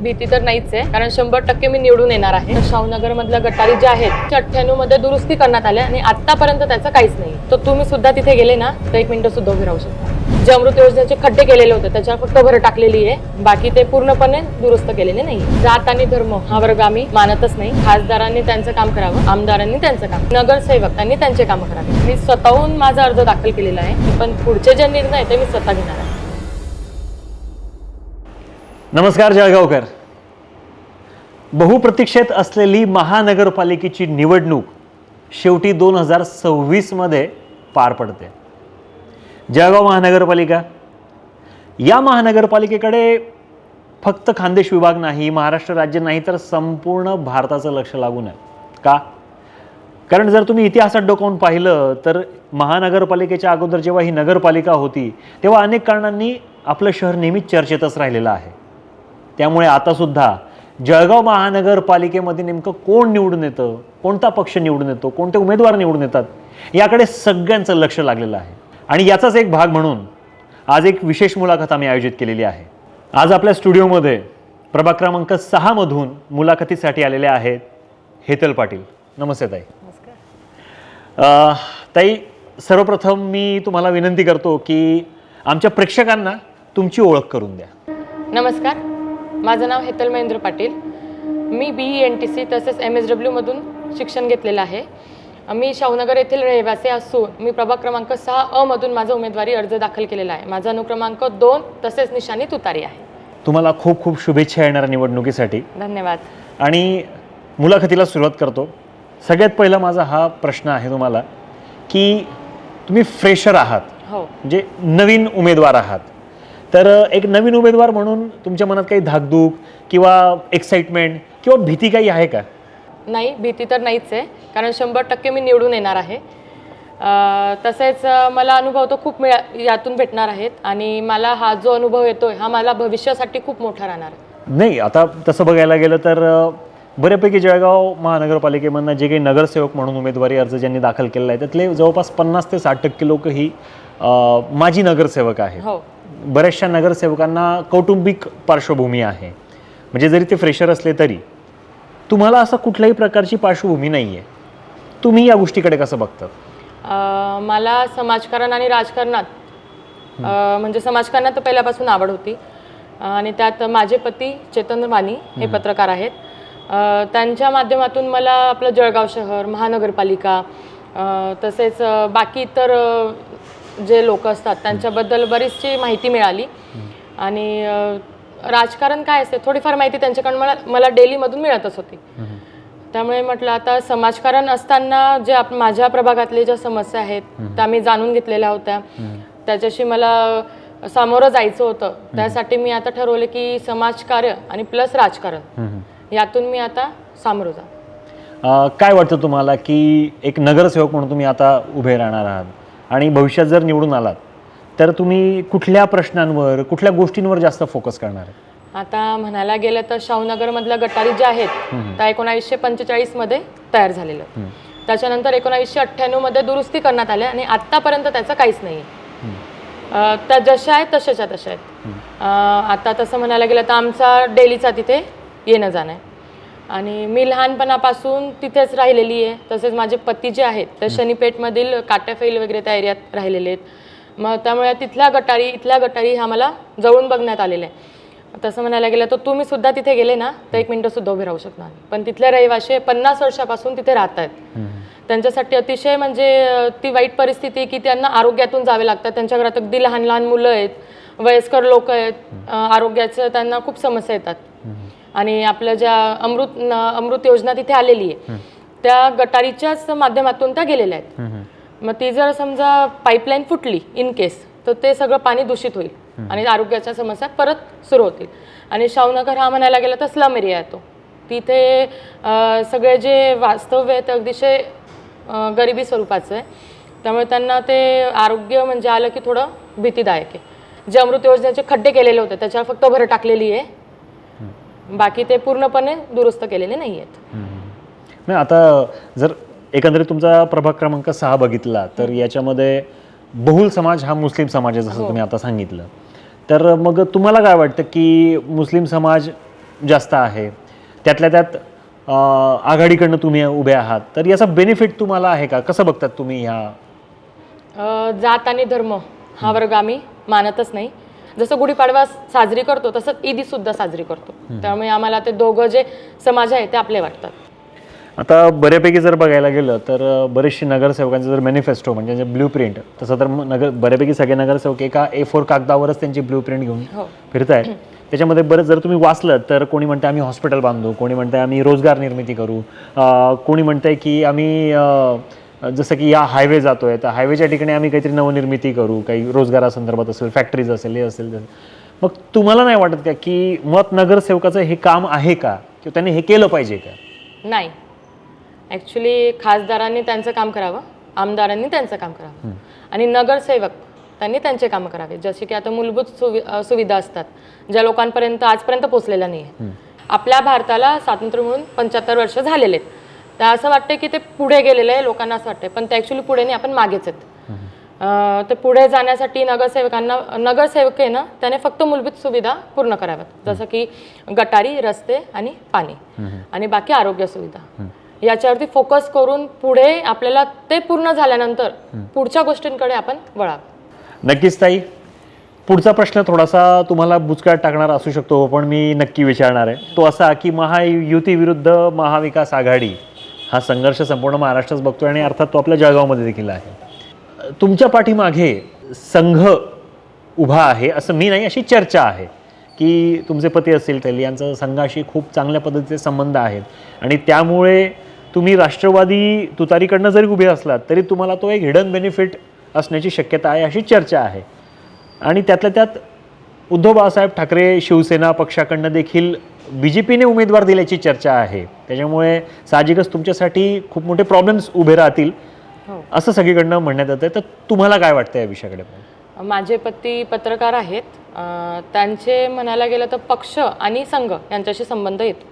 भीती तर नाहीच आहे, कारण 100% मी निवडून येणार आहे. शाहूनगर मधल्या गटारी ज्या आहेत 98 मध्ये दुरुस्ती करण्यात आल्या आणि आतापर्यंत त्याचं काहीच नाही. तर तुम्ही सुद्धा तिथे गेले ना तर 1 मिनिट सुद्धा उभे राहू शकता. जे अमृत योजनेचे खड्डे केलेले होते त्याच्यावर फक्त भर टाकलेली आहे, बाकी ते पूर्णपणे दुरुस्त केलेले नाही. जात आणि धर्म हा वर्ग आम्ही मानतच नाही. खासदारांनी त्यांचं काम करावं, आमदारांनी त्यांचं काम, नगरसेवकांनी त्यांचे काम करावे. मी स्वतःहून माझा अर्ज दाखल केलेला आहे, पण पुढचे जे निर्णय ते मी स्वतः घेणार आहे. नमस्कार जळगावकर. बहुप्रतीक्षित असलेली महानगरपालिकेची निवडणूक शेवटी 2026 मध्ये पार पडते. जळगाव महानगरपालिका, या महानगरपालिकेकडे फक्त खान्देश विभाग नाही, महाराष्ट्र राज्य नाही, तर संपूर्ण भारताचं लक्ष लागून आहे. का? कारण जर तुम्ही इतिहासात डोकावून पाहिलं तर महानगरपालिकेच्या अगोदर जेव्हा ही नगरपालिका होती तेव्हा अनेक कारणांनी आपलं शहर नेहमीच चर्चेतच राहिलेलं आहे. त्यामुळे आतासुद्धा जळगाव महानगरपालिकेमध्ये नेमकं कोण निवडून येतं, कोणता पक्ष निवडून येतो, कोणते उमेदवार निवडून येतात, याकडे सगळ्यांचं लक्ष लागलेलं आहे. आणि याचाच एक भाग म्हणून आज एक विशेष मुलाखत आम्ही आयोजित केलेली आहे. आज आपल्या स्टुडिओमध्ये प्रभाग क्रमांक 6 मधून मुलाखतीसाठी आलेले आहेत हेतल पाटील. नमस्ते ताई. ताई, सर्वप्रथम मी तुम्हाला विनंती करतो की आमच्या प्रेक्षकांना तुमची ओळख करून द्या. नमस्कार, माझं नाव हेतल महेंद्र पाटील. मी BENTC तसेच MSW मधून शिक्षण घेतलेलं आहे. मी शाहूनगर येथील रहिवासी असून मी प्रभाग क्रमांक 6 मधून माझा उमेदवारी अर्ज दाखल केलेला आहे. माझा अनुक्रमांक 2 तसेच निशाणी तुतारी आहे. तुम्हाला खूप खूप शुभेच्छा येणाऱ्या निवडणुकीसाठी. धन्यवाद. आणि मुलाखतीला सुरुवात करतो. सगळ्यात पहिला माझा हा प्रश्न आहे तुम्हाला की तुम्ही फ्रेशर आहात, हो, म्हणजे नवीन उमेदवार आहात. तर एक नवीन उमेदवार म्हणून तुमच्या मनात काही धाकधूक किंवा एक्साइटमेंट किंवा भीती काही आहे का? नाही, भीती तर नाहीच आहे, कारण 100% मी निवडून येणार आहे. तसेच मला अनुभव तो खूप यातून भेटणार आहेत आणि मला हा जो अनुभव येतोय हा मला भविष्यासाठी खूप मोठा राहणार आहे. नाही, आता तसं बघायला गेलं तर बऱ्यापैकी जळगाव महानगरपालिकेमधनं जे काही नगरसेवक म्हणून उमेदवारी अर्ज ज्यांनी दाखल केलेला आहे त्यातले जवळपास 50 ते 60% लोक ही माजी नगरसेवक आहे. हो, बऱ्याचशा नगरसेवकांना कौटुंबिक पार्श्वभूमी आहे, म्हणजे जरी ते फ्रेशर असले तरी तुम्हाला असं कुठल्याही प्रकारची पार्श्वभूमी नाही आहे. तुम्ही या गोष्टीकडे कसं बघतात? मला समाजकारण आणि राजकारणात म्हणजे समाजकारणात तर पहिल्यापासून आवड होती आणि त्यात माझे पती चेतन वाणी हे पत्रकार आहेत. त्यांच्या माध्यमातून मला आपलं जळगाव शहर, महानगरपालिका तसेच बाकी इतर जे लोक असतात त्यांच्याबद्दल बरीचशी माहिती मिळाली. आणि राजकारण काय असते थोडीफार माहिती त्यांच्याकडून मला डेलीमधून मिळतच होती. त्यामुळे म्हटलं आता समाजकारण असताना जे माझ्या प्रभागातले ज्या समस्या आहेत त्या मी जाणून घेतलेल्या होत्या, त्याच्याशी मला सामोरं जायचं होतं. त्यासाठी मी आता ठरवलं की समाजकार्य आणि प्लस राजकारण यातून मी आता सामोरं जा. काय वाटतं तुम्हाला की एक नगरसेवक म्हणून तुम्ही आता उभे राहणार आहात आणि भविष्यात जर निवडून आलात तर तुम्ही कुठल्या प्रश्नांवर, कुठल्या गोष्टींवर जास्त फोकस करणार आहे? आता म्हणायला गेलं तर शाहूनगर मधल्या गटारी ज्या आहेत त्या 1945 मध्ये तयार झालेलं, त्याच्यानंतर 1998 मध्ये दुरुस्ती करण्यात आल्या आणि आतापर्यंत त्याचं काहीच नाही. त्या जशा आहेत तशाच्या तशा आहेत. आता तसं म्हणायला गेलं तर आमचा डेलीचा तिथे येणं जाणं आहे आणि मी लहानपणापासून तिथेच राहिलेली आहे. तसेच माझे पती जे आहेत ते शनीपेठमधील काट्याफैल वगैरे त्या एरियात राहिलेले आहेत. मग त्यामुळे इथल्या गटारी ह्या मला जवळून बघण्यात आलेल्या आहे. तसं म्हणायला गेलं तर तुम्ही सुद्धा तिथे गेले ना तर 1 मिनिट सुद्धा उभे राहू शकणार नाही. पण तिथले रहिवासी 50 वर्षापासून तिथे राहत आहेत. त्यांच्यासाठी अतिशय म्हणजे ती वाईट परिस्थिती की त्यांना आरोग्यातून जावे लागतात. त्यांच्या घरात अगदी लहान लहान मुलं आहेत, वयस्कर लोक आहेत, आरोग्याचं त्यांना खूप समस्या येतात. आणि आपल्या ज्या अमृत योजना तिथे आलेली आहे त्या गटारीच्याच माध्यमातून त्या गेलेल्या आहेत. मग ती जर समजा पाईपलाईन फुटली इन केस तर ते सगळं पाणी दूषित होईल आणि आरोग्याच्या समस्या परत सुरू होतील. आणि शाहूनगर हा म्हणायला गेला तर स्लम एरिया येतो. तिथे सगळे जे वास्तव्य आहे ते अतिशय गरिबी स्वरूपाचं आहे. त्यामुळे त्यांना ते आरोग्य म्हणजे आलं की थोडं भीतीदायक आहे. जे अमृत योजनेचे खड्डे केलेले होते त्याच्यावर फक्त भर टाकलेली आहे, बाकी ते पूर्णपणे दुरुस्त केलेले नाही आहेत. नाही, आता जर एकंदरीत तुमचा प्रभाग क्रमांक 6 बघितला तर याच्यामध्ये बहुल समाज हा मुस्लिम समाज आहे, जसं तुम्ही आता सांगितलं. तर मग तुम्हाला काय वाटतं की मुस्लिम समाज जास्त आहे, त्यातल्या त्यात आघाडीकडनं तुम्ही उभे आहात, तर याचा बेनिफिट तुम्हाला आहे का? कसं बघतात तुम्ही ह्या जात आणि धर्म हा वर्ग आम्ही मानतच नाही. जसं गुढीपाडवा साजरी करतो तसंच ईद सुद्धा साजरी करतो. त्यामुळे आम्हाला ते दोघं जे समाज आहे ते आपले वाटतात. आता बऱ्यापैकी जर बघायला गेलं तर बरेचसे नगरसेवकांचं जर मॅनिफेस्टो म्हणजे जे ब्ल्यू प्रिंट, तसं तर बऱ्यापैकी सगळे नगरसेवक एका A4 कागदावरच त्यांची ब्ल्यू प्रिंट घेऊन फिरतायत. त्याच्यामध्ये बरंच जर तुम्ही वाचलं तर कोणी म्हणतं आम्ही हॉस्पिटल बांधू, कोणी म्हणतं आम्ही रोजगार निर्मिती करू, कोणी म्हणतंय की आम्ही जसं की या हायवे जातोय तर हायवेच्या ठिकाणी आम्ही काहीतरी नवनिर्मिती करू, काही रोजगारासंदर्भात असेल, फॅक्टरीज असेल, हे असेल. मग तुम्हाला नाही वाटत का की मत नगरसेवकाचं हे काम आहे का, किंवा त्यांनी हे केलं पाहिजे का? नाही, ॲक्च्युली खासदारांनी त्यांचं काम करावं, आमदारांनी त्यांचं काम करावं आणि नगरसेवक त्यांनी त्यांचे काम करावे. जसे की आता मूलभूत सुविधा असतात ज्या लोकांपर्यंत आजपर्यंत पोहोचलेल्या नाही आहे. आपल्या भारताला स्वातंत्र्य मिळून 75 वर्ष झालेले आहेत. तर असं वाटतं की ते पुढे गेलेलं आहे, लोकांना असं वाटतं, पण ते ॲक्च्युली पुढे नाही, आपण मागेच आहेत. तर पुढे जाण्यासाठी नगरसेवक आहे ना, त्याने फक्त मूलभूत सुविधा पूर्ण कराव्यात. जसं की गटारी, रस्ते आणि पाणी आणि बाकी आरोग्य सुविधा, याच्यावरती फोकस करून पुढे आपल्याला ते पूर्ण झाल्यानंतर पुढच्या गोष्टींकडे आपण वळावं. नक्कीच ताई, पुढचा प्रश्न थोडासा तुम्हाला बुचकाट टाकणारा असू शकतो, पण मी नक्की विचारणार आहे. तो असा की महायुती विरुद्ध महाविकास आघाडी हा संघर्ष संपूर्ण महाराष्ट्रात बघतोय आणि अर्थात तो आपल्या जळगावमध्ये देखील आहे. तुमच्या पाठीमागे संघ उभा आहे असं मी नाही, अशी चर्चा आहे की तुमचे पती असतील तेली यांचं संघाशी खूप चांगल्या पद्धतीचे संबंध आहेत आणि त्यामुळे तुम्ही राष्ट्रवादी तुतारीकडनं जरी उभे असलात तरी तुम्हाला तो एक हिडन बेनिफिट असण्याची शक्यता आहे, अशी चर्चा आहे. आणि त्यातल्या त्यात उद्धव बाळासाहेब ठाकरे शिवसेना पक्षाकडनं देखील BJPने उमेदवार दिल्याची चर्चा आहे. त्याच्यामुळे साहजिकच तुमच्यासाठी खूप मोठे प्रॉब्लेम्स उभे राहतील असं सगळीकडनं म्हणण्यात येतं. तर तुम्हाला काय वाटतं या विषयाकडे? माझे पती पत्रकार आहेत. त्यांचे म्हणायला गेलं तर पक्ष आणि संघ यांच्याशी संबंध येतो.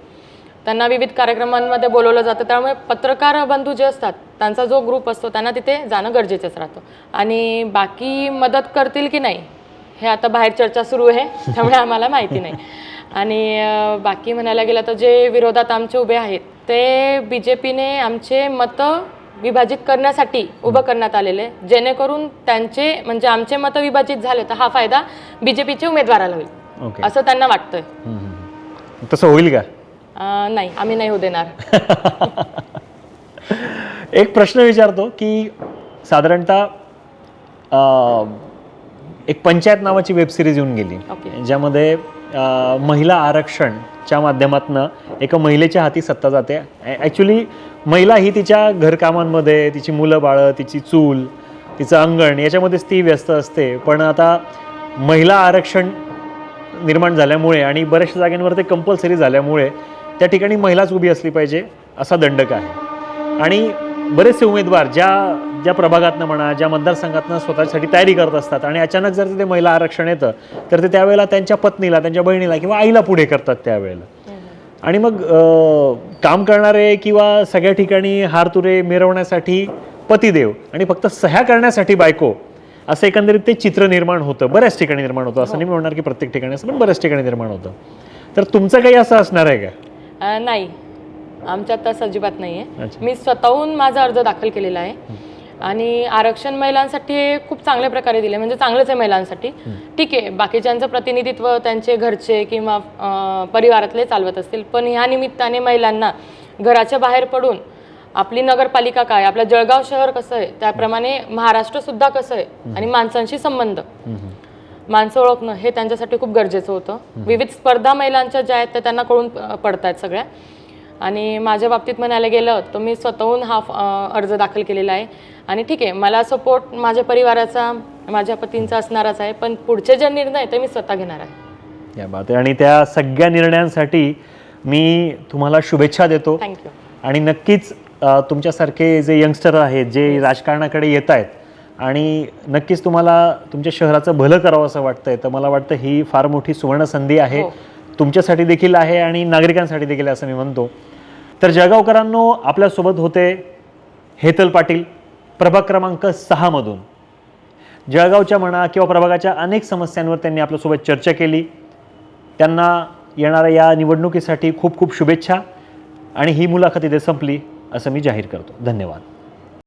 त्यांना विविध कार्यक्रमांमध्ये बोलवलं जातं. त्यामुळे पत्रकार बंधू जे असतात त्यांचा जो ग्रुप असतो त्यांना तिथे जाणं गरजेचंच राहतं. आणि बाकी मदत करतील की नाही हे आता बाहेर चर्चा सुरू आहे, त्यामुळे आम्हाला माहिती नाही. आणि बाकी म्हणायला गेलं तर जे विरोधात आमचे उभे आहेत ते BJPने आमचे मतं विभाजित करण्यासाठी उभं करण्यात आलेले, जेणेकरून त्यांचे म्हणजे आमचे मतं विभाजित झाले तर हा फायदा BJPच्या उमेदवाराला होईल असं त्यांना वाटतंय. तसं होईल का? नाही, आम्ही नाही होऊ देणार. एक प्रश्न विचारतो की साधारणतः एक पंचायत नावाची वेब सिरीज येऊन गेली ज्यामध्ये महिला आरक्षणच्या माध्यमातून एका महिलेच्या हाती सत्ता जाते. ॲक्च्युली महिला ही तिच्या घरकामांमध्ये तिची मुलं बाळं, तिची चूल, तिचं अंगण याच्यामध्येच ती व्यस्त असते. पण आता महिला आरक्षण निर्माण झाल्यामुळे आणि बऱ्याचशा जागांवर ते कंपल्सरी झाल्यामुळे त्या ठिकाणी महिलाच उभी असली पाहिजे असा दंडक आहे. आणि बरेचसे उमेदवार ज्या प्रभागातनं म्हणा, ज्या मतदारसंघातनं स्वतःसाठी तयारी करत असतात आणि अचानक जर ते महिला आरक्षण येतं तर ते त्यावेळेला त्यांच्या पत्नीला, त्यांच्या बहिणीला किंवा आईला पुढे करतात त्यावेळेला. आणि मग काम करणारे किंवा सगळ्या ठिकाणी हारतुरे मिरवण्यासाठी पतिदेव आणि फक्त सह्या करण्यासाठी बायको, असं एकंदरीत ते चित्र निर्माण होतं. बऱ्याच ठिकाणी निर्माण होतं, असं नाही म्हणणार की प्रत्येक ठिकाणी असं, पण बऱ्याच ठिकाणी निर्माण होतं. तर तुमचं काही असं असणार आहे का? नाही, आमच्यात तसं अजिबात नाही आहे. मी स्वतःहून माझा अर्ज दाखल केलेला आहे आणि आरक्षण महिलांसाठी खूप चांगल्या प्रकारे दिले, म्हणजे चांगलंच आहे महिलांसाठी. ठीक आहे, बाकीच्यांचं प्रतिनिधित्व त्यांचे घरचे किंवा परिवारातले चालवत असतील, पण ह्या निमित्ताने महिलांना घराच्या बाहेर पडून आपली नगरपालिका काय, आपलं जळगाव शहर कसं आहे त्याप्रमाणे महाराष्ट्र सुद्धा कसं आहे आणि माणसांशी संबंध, माणसं ओळखणं हे त्यांच्यासाठी खूप गरजेचं होतं. विविध स्पर्धा महिलांच्या ज्या आहेत त्या त्यांना कळून पडत आहेत सगळ्या. आणि माझ्या बाबतीत म्हणायला गेलं तर मी स्वतःहून हा अर्ज दाखल केलेला आहे. आणि ठीक आहे, मला सपोर्ट माझ्या परिवाराचा, माझ्या पतींचा असणारच आहे, पण पुढचे जे निर्णय ते मी स्वतः घेणार आहे. या बात आहे. आणि त्या सगळ्या निर्णयांसाठी मी तुम्हाला शुभेच्छा देतो. थँक्यू. आणि नक्कीच तुमच्यासारखे जे यंगस्टर आहेत जे राजकारणाकडे येत आहेत आणि नक्कीच तुम्हाला तुमच्या शहराचं भलं करावं असं वाटतंय, तर मला वाटतं ही फार मोठी सुवर्ण संधी आहे. तुमच्यासाठी देखील आहे आणि नागरिकांसाठी देखील असं मी म्हणतो. तर जळगावकरांनो, आपल्यासोबत होते हेतल पाटील, प्रभाग क्रमांक 6 मधून. जळगावच्या म्हणा किंवा प्रभागाच्या अनेक समस्यांवर त्यांनी आपल्यासोबत चर्चा केली. त्यांना येणाऱ्या या निवडणुकीसाठी खूप खूप शुभेच्छा आणि ही मुलाखत इथे संपली असं मी जाहीर करतो. धन्यवाद.